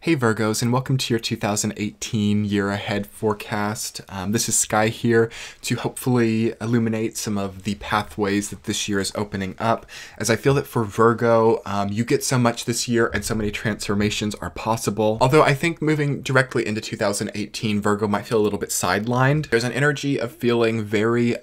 Hey Virgos, and welcome to your 2018 year ahead forecast. This is Sky here to hopefully illuminate some of the pathways that this year is opening up, as I feel that for Virgo, you get so much this year and so many transformations are possible. Although I think moving directly into 2018, Virgo might feel a little bit sidelined. There's an energy of feeling very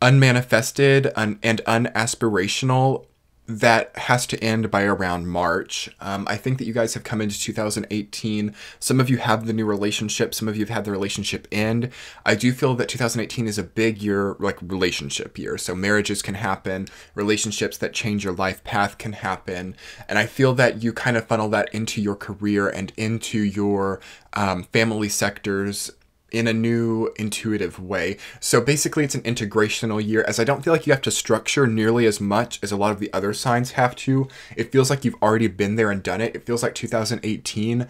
unmanifested and unaspirational that has to end by around March. I think that you guys have come into 2018. Some of you have the new relationship. Some of you have had the relationship end. I do feel that 2018 is a big year, like relationship year. So marriages can happen. Relationships that change your life path can happen. And I feel that you kind of funnel that into your career and into your family sectors in a new intuitive way. So basically it's an integrational year, as I don't feel like you have to structure nearly as much as a lot of the other signs have to. It feels like you've already been there and done it. It feels like 2018,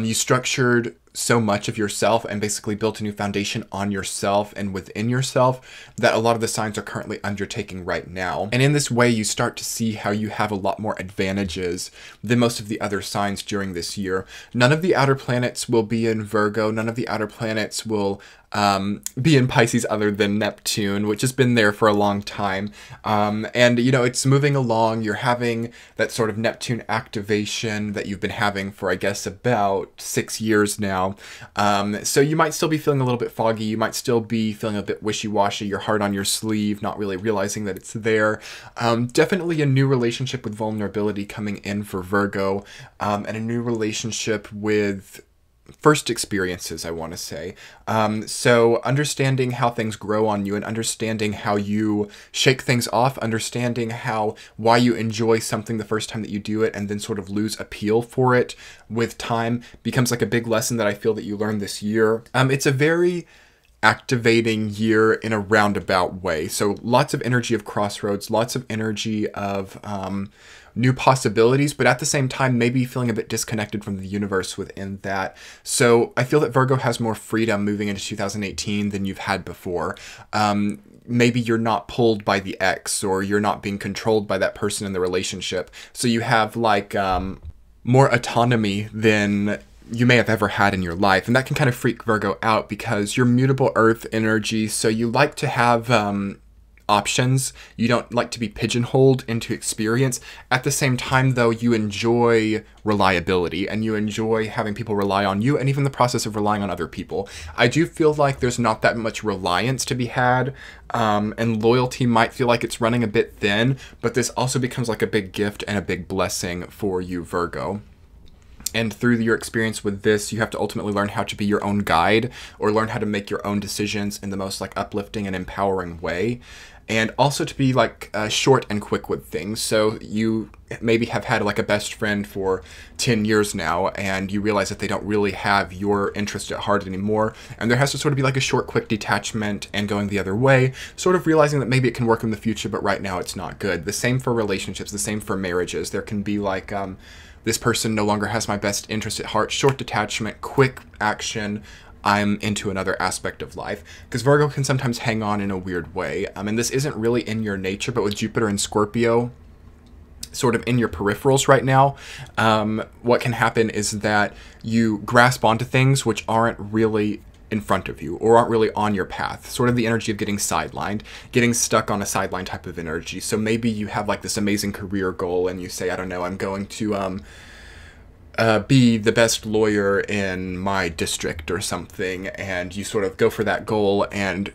you structured so much of yourself and basically built a new foundation on yourself and within yourself that a lot of the signs are currently undertaking right now. And in this way, you start to see how you have a lot more advantages than most of the other signs during this year. None of the outer planets will be in Virgo. None of the outer planets will be in Pisces other than Neptune, which has been there for a long time. And, you know, it's moving along. You're having that sort of Neptune activation that you've been having for, I guess, about 6 years now. So you might still be feeling a little bit foggy. You might still be feeling a bit wishy-washy, your heart on your sleeve, not really realizing that it's there. Definitely a new relationship with vulnerability coming in for Virgo, and a new relationship with first experiences, I want to say. So understanding how things grow on you and understanding how you shake things off, understanding why you enjoy something the first time that you do it and then sort of lose appeal for it with time becomes like a big lesson that I feel that you learned this year. It's a very activating year in a roundabout way. So lots of energy of crossroads, lots of energy of new possibilities, but at the same time, maybe feeling a bit disconnected from the universe within that. So I feel that Virgo has more freedom moving into 2018 than you've had before. Maybe you're not pulled by the ex, or you're not being controlled by that person in the relationship. So you have like more autonomy than you may have ever had in your life. And that can kind of freak Virgo out because you're mutable earth energy. So you like to have options. You don't like to be pigeonholed into experience. At the same time, though, you enjoy reliability and you enjoy having people rely on you and even the process of relying on other people. I do feel like there's not that much reliance to be had, and loyalty might feel like it's running a bit thin, but this also becomes like a big gift and a big blessing for you, Virgo. And through your experience with this, you have to ultimately learn how to be your own guide or learn how to make your own decisions in the most like uplifting and empowering way. And also to be like short and quick with things. So you maybe have had like a best friend for 10 years now and you realize that they don't really have your interest at heart anymore. And there has to sort of be like a short, quick detachment and going the other way, sort of realizing that maybe it can work in the future, but right now it's not good. The same for relationships, the same for marriages. There can be like, this person no longer has my best interest at heart, short detachment, quick action. I'm into another aspect of life, because Virgo can sometimes hang on in a weird way. And this isn't really in your nature, but with Jupiter and Scorpio sort of in your peripherals right now, what can happen is that you grasp onto things which aren't really in front of you or aren't really on your path, sort of the energy of getting sidelined, getting stuck on a sideline type of energy. So maybe you have like this amazing career goal and you say, I don't know, I'm going to be the best lawyer in my district or something, and you sort of go for that goal, and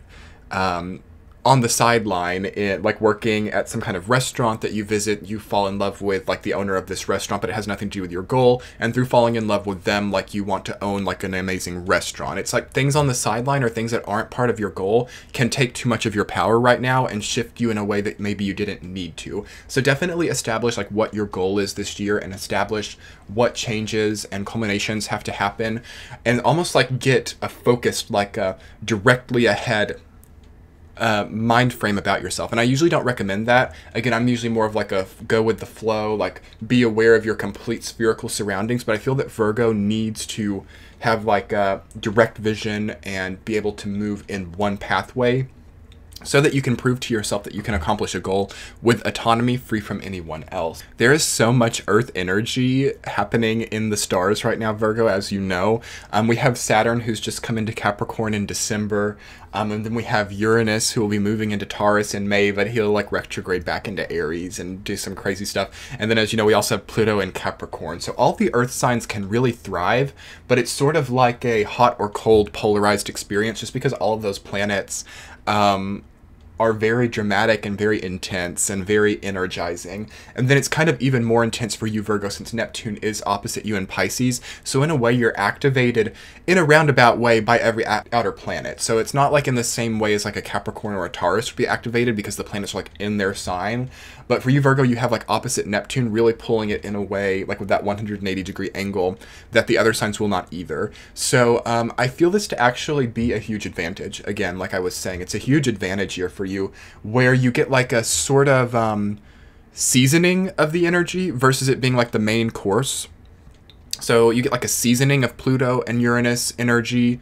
on the sideline, like working at some kind of restaurant that you visit, you fall in love with like the owner of this restaurant, but it has nothing to do with your goal. And through falling in love with them, like you want to own like an amazing restaurant. It's like things on the sideline or things that aren't part of your goal can take too much of your power right now and shift you in a way that maybe you didn't need to. So definitely establish like what your goal is this year and establish what changes and culminations have to happen, and almost like get a focused, like a directly ahead mind frame about yourself. And I usually don't recommend that. Again, I'm usually more of like a go with the flow, like be aware of your complete spherical surroundings. But I feel that Virgo needs to have like a direct vision and be able to move in one pathway so that you can prove to yourself that you can accomplish a goal with autonomy free from anyone else. There is so much Earth energy happening in the stars right now, Virgo, as you know. We have Saturn, who's just come into Capricorn in December. And then we have Uranus, who will be moving into Taurus in May, but he'll like retrograde back into Aries and do some crazy stuff. And then, as you know, we also have Pluto in Capricorn. So all the Earth signs can really thrive, but it's sort of like a hot or cold polarized experience just because all of those planets are very dramatic and very intense and very energizing. And then it's kind of even more intense for you, Virgo, since Neptune is opposite you in Pisces. So in a way, you're activated in a roundabout way by every outer planet. So it's not like in the same way as like a Capricorn or a Taurus would be activated because the planets are like in their sign. But for you, Virgo, you have like opposite Neptune really pulling it in a way, like with that 180-degree angle, that the other signs will not either. So I feel this to actually be a huge advantage. Again, like I was saying, it's a huge advantage here for you, where you get like a sort of seasoning of the energy versus it being like the main course. So you get like a seasoning of Pluto and Uranus energy,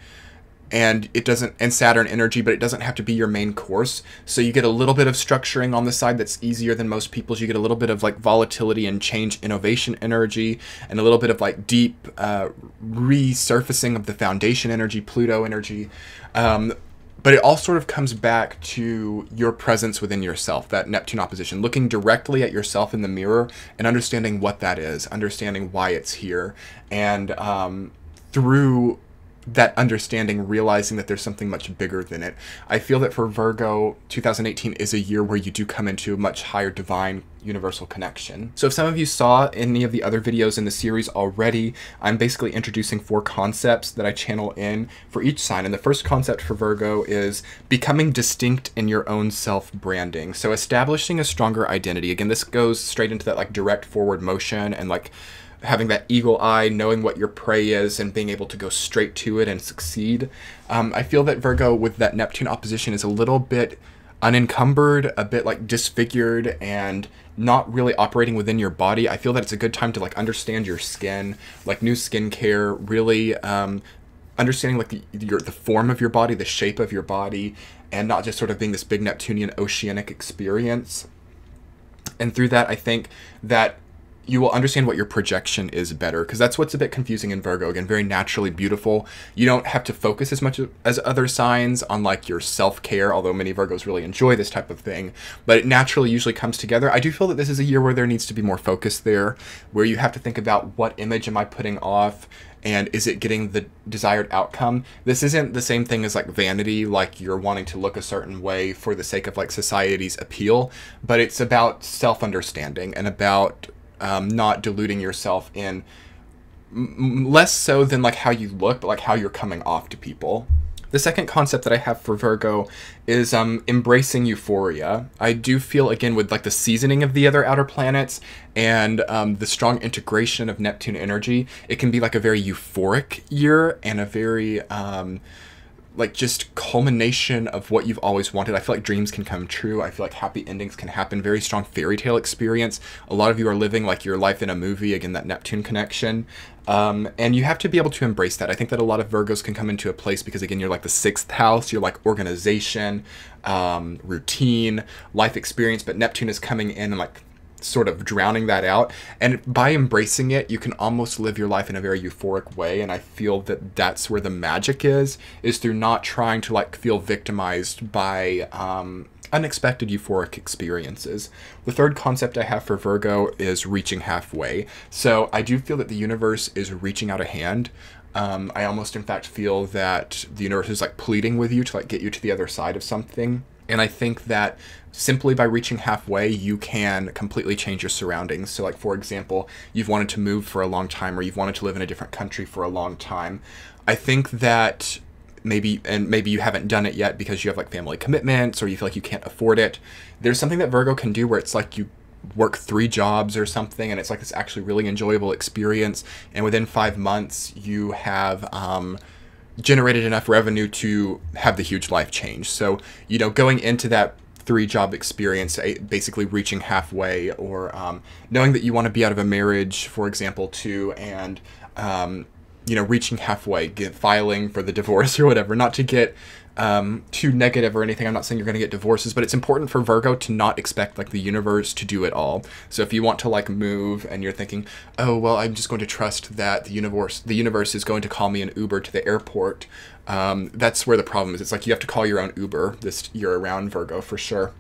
and it doesn't, and Saturn energy, but it doesn't have to be your main course. So you get a little bit of structuring on the side that's easier than most people's. You get a little bit of like volatility and change innovation energy, and a little bit of like deep resurfacing of the foundation energy, Pluto energy. But it all sort of comes back to your presence within yourself, that Neptune opposition, looking directly at yourself in the mirror and understanding what that is, understanding why it's here, and through that understanding, realizing that there's something much bigger than it. I feel that for Virgo, 2018 is a year where you do come into a much higher divine universal connection. So if some of you saw any of the other videos in the series already, I'm basically introducing 4 concepts that I channel in for each sign. And the first concept for Virgo is becoming distinct in your own self-branding. So establishing a stronger identity. Again, this goes straight into that like direct forward motion and like having that eagle eye, knowing what your prey is and being able to go straight to it and succeed. I feel that Virgo with that Neptune opposition is a little bit unencumbered, a bit like disfigured and not really operating within your body. I feel that it's a good time to like understand your skin, like new skincare, really understanding like the form of your body, the shape of your body, and not just sort of being this big Neptunian oceanic experience. And through that, I think that you will understand what your projection is better, because that's what's a bit confusing in Virgo. Again, very naturally beautiful. You don't have to focus as much as other signs on like your self-care, although many Virgos really enjoy this type of thing, but it naturally usually comes together. I do feel that this is a year where there needs to be more focus there, where you have to think about what image am I putting off, and is it getting the desired outcome? This isn't the same thing as like vanity, like you're wanting to look a certain way for the sake of like society's appeal, but it's about self-understanding and about not deluding yourself in less so than like how you look, but like how you're coming off to people. The second concept that I have for Virgo is embracing euphoria. I do feel, again, with like the seasoning of the other outer planets and the strong integration of Neptune energy, it can be like a very euphoric year and a very like just culmination of what you've always wanted. I feel like dreams can come true. I feel like happy endings can happen. Very strong fairy tale experience. A lot of you are living like your life in a movie, again, that Neptune connection. And you have to be able to embrace that. I think that a lot of Virgos can come into a place because, again, you're like the 6th house. You're like organization, routine, life experience. But Neptune is coming in and like sort of drowning that out, and by embracing it you can almost live your life in a very euphoric way. And I feel that that's where the magic is through not trying to like feel victimized by unexpected euphoric experiences. The third concept I have for Virgo is reaching halfway. So I do feel that the universe is reaching out a hand. I almost in fact feel that the universe is like pleading with you to like get you to the other side of something. And I think that simply by reaching halfway, you can completely change your surroundings. So like, for example, you've wanted to move for a long time, or you've wanted to live in a different country for a long time. I think that maybe you haven't done it yet because you have like family commitments, or you feel like you can't afford it. There's something that Virgo can do where it's like you work 3 jobs or something, and it's like this actually really enjoyable experience. And within 5 months, you have generated enough revenue to have the huge life change. So, you know, going into that 3-job experience, basically reaching halfway, or knowing that you want to be out of a marriage, for example, too, and you know, reaching halfway, filing for the divorce or whatever. Not to get too negative or anything. I'm not saying you're going to get divorces, but it's important for Virgo to not expect like the universe to do it all. So if you want to like move and you're thinking, oh, well, I'm just going to trust that the universe is going to call me an Uber to the airport. That's where the problem is. It's like you have to call your own Uber this year around, Virgo, for sure.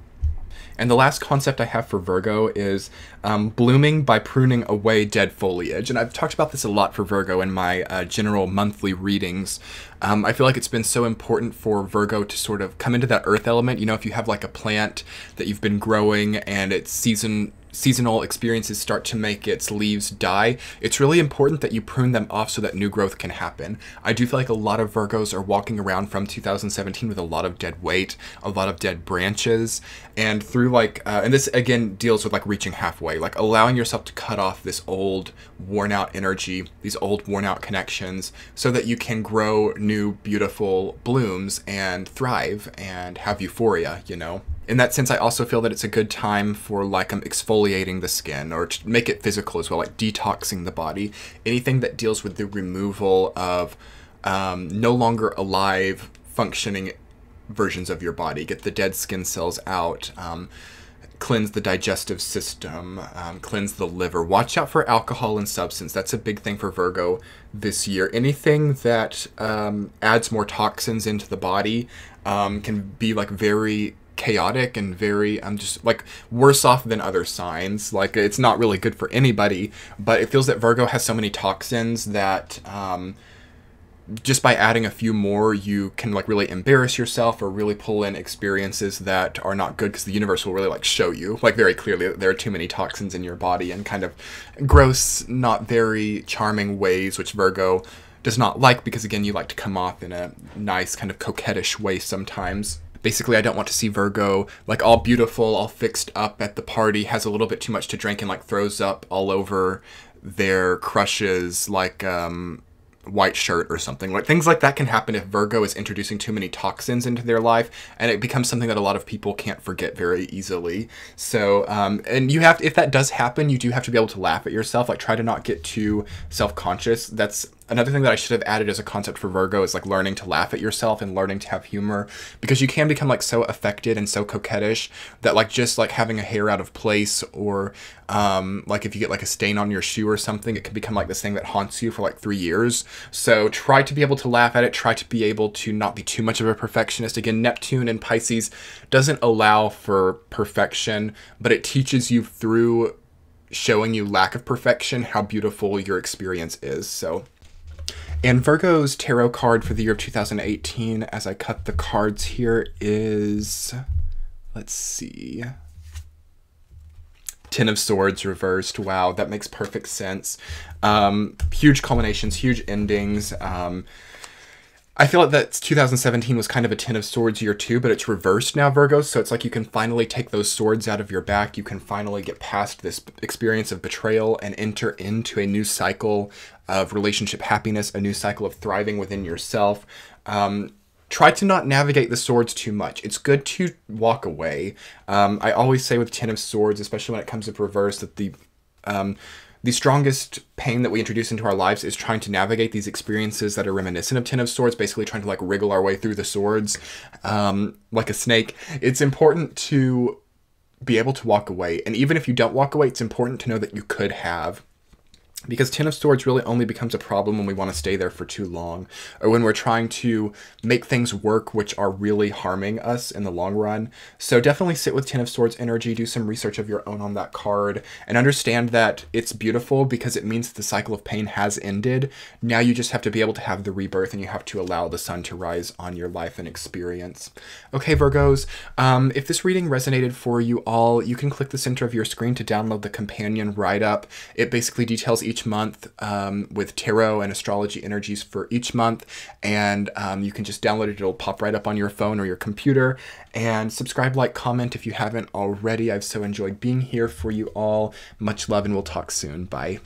And the last concept I have for Virgo is blooming by pruning away dead foliage. And I've talked about this a lot for Virgo in my general monthly readings. I feel like it's been so important for Virgo to sort of come into that earth element. You know, if you have like a plant that you've been growing and it's seasonal experiences start to make its leaves die, it's really important that you prune them off so that new growth can happen. I do feel like a lot of Virgos are walking around from 2017 with a lot of dead weight, a lot of dead branches, and through like, and this again deals with like reaching halfway, like allowing yourself to cut off this old worn out energy, these old worn out connections, so that you can grow new beautiful blooms and thrive and have euphoria, you know? In that sense, I also feel that it's a good time for like exfoliating the skin, or to make it physical as well, like detoxing the body. Anything that deals with the removal of no longer alive, functioning versions of your body. Get the dead skin cells out. Cleanse the digestive system, cleanse the liver. Watch out for alcohol and substance. That's a big thing for Virgo this year. Anything that adds more toxins into the body can be like very chaotic and very just like worse off than other signs. Like it's not really good for anybody, but it feels that Virgo has so many toxins that just by adding a few more, you can like really embarrass yourself or really pull in experiences that are not good, because the universe will really like show you like very clearly that there are too many toxins in your body in kind of gross, not very charming ways, which Virgo does not like, because again, you like to come off in a nice kind of coquettish way sometimes. Basically, I don't want to see Virgo like all beautiful, all fixed up at the party, has a little bit too much to drink and like throws up all over their crushes, like white shirt or something. Like things like that can happen if Virgo is introducing too many toxins into their life, and it becomes something that a lot of people can't forget very easily. So and you have to, if that does happen, you do have to be able to laugh at yourself. Like try to not get too self-conscious. That's another thing that I should have added as a concept for Virgo, is like learning to laugh at yourself and learning to have humor, because you can become like so affected and so coquettish that like just like having a hair out of place, or like if you get like a stain on your shoe or something, it can become like this thing that haunts you for like 3 years. So try to be able to laugh at it. Try to be able to not be too much of a perfectionist. Again, Neptune in Pisces doesn't allow for perfection, but it teaches you through showing you lack of perfection how beautiful your experience is. So, and Virgo's tarot card for the year of 2018, as I cut the cards here, is, let's see, Ten of Swords reversed. Wow, that makes perfect sense. Huge culminations, huge endings. I feel like that 2017 was kind of a Ten of Swords year too, but it's reversed now, Virgo. So it's like you can finally take those swords out of your back. You can finally get past this experience of betrayal and enter into a new cycle of relationship happiness, a new cycle of thriving within yourself. Try to not navigate the swords too much. It's good to walk away. I always say with Ten of Swords, especially when it comes to reverse, that the strongest pain that we introduce into our lives is trying to navigate these experiences that are reminiscent of Ten of Swords, basically trying to like wriggle our way through the swords like a snake. It's important to be able to walk away. And even if you don't walk away, it's important to know that you could have. Because Ten of Swords really only becomes a problem when we want to stay there for too long, or when we're trying to make things work which are really harming us in the long run. So definitely sit with Ten of Swords energy, do some research of your own on that card, and understand that it's beautiful because it means that the cycle of pain has ended. Now you just have to be able to have the rebirth, and you have to allow the sun to rise on your life and experience. Okay, Virgos, if this reading resonated for you all, you can click the center of your screen to download the companion write-up. It basically details each month with tarot and astrology energies for each month, and you can just download it. It'll pop right up on your phone or your computer. And subscribe, like, comment if you haven't already. I've so enjoyed being here for you all. Much love, and we'll talk soon. Bye.